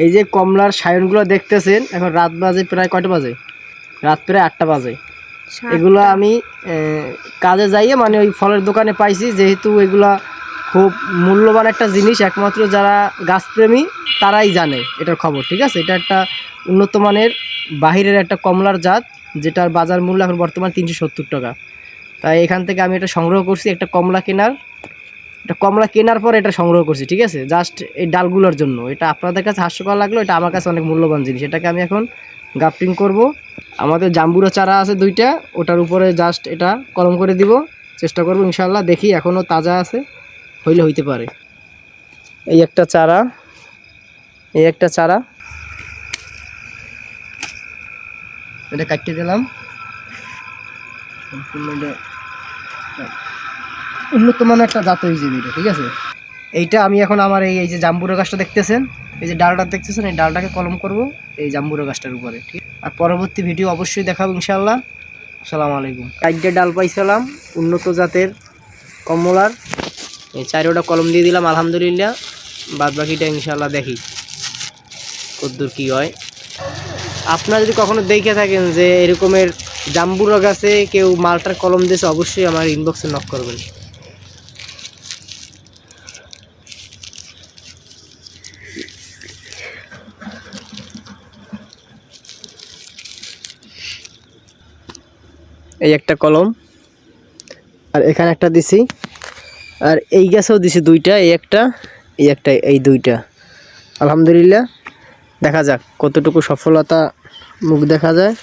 এই যে কমলার সায়নগুলো দেখতেছেন, এখন রাত বাজে প্রায় কয়টা বাজে? রাত প্রায় 8টা বাজে। এগুলো আমি কাজে যাইয়ে মানে ওই ফলের দোকানে পাইছি, যেহেতু এগুলা খুব মূল্যবান একটা জিনিস, একমাত্র যারা গাছপ্রেমী তারাই জানে এটার খবর। ঠিক আছে, এটা একটা উন্নত মানের বাহিরের একটা কমলার জাত, যেটার বাজার মূল্য এখন বর্তমান 370 টাকা। তাই এখান থেকে আমি এটা সংগ্রহ করছি, একটা কমলা কেনার পর এটা সংগ্রহ করছি। ঠিক আছে, জাস্ট এই ডালগুলোর জন্য। এটা আপনাদের কাছে হাস্যকর লাগলো, এটা আমার কাছে অনেক মূল্যবান জিনিস। এটাকে আমি এখন গ্রাফটিং করব। আমাদের জাম্বুরা চারা আছে 2টা, ওটার উপরে জাস্ট এটা কলম করে দিব, চেষ্টা করব ইনশাল্লাহ। দেখি এখনও তাজা আছে, হইলে হইতে পারে। এই একটা চারা, এটা কাটতে দিলাম। উন্নত মানের একটা জাত হয়েছে এটা। ঠিক আছে, এইটা আমি এখন আমার এই যে জাম্বুরা গাছটা দেখতেছেন, এই যে ডালটা দেখতেছেন, এই ডালটাকে কলম করব এই জাম্বুরা গাছটার উপরে। ঠিক, আর পরবর্তী ভিডিও অবশ্যই দেখাবো ইনশাল্লাহ। আসসালামু আলাইকুম। 4টে ডাল পাইছিলাম উন্নত জাতের কমলার, এই 4টা কলম দিয়ে দিলাম আলহামদুলিল্লাহ। বাদ বাকিটা ইনশাল্লাহ দেখি কদ্দূর কী হয়। আপনারা যদি কখনো দেখে থাকেন যে এরকমের জাম্বুরা গাছে কেউ মালটার কলম দিয়েছে, অবশ্যই আমার ইনবক্সে নক করবেন। এই একটা কলম, আর এখানে একটা দিছি, আর এই গাছেও দিছি 2টা, এই একটা, এই 2টা। আলহামদুলিল্লাহ, দেখা যাক কতটুকু সফলতা মুখ দেখা যায়।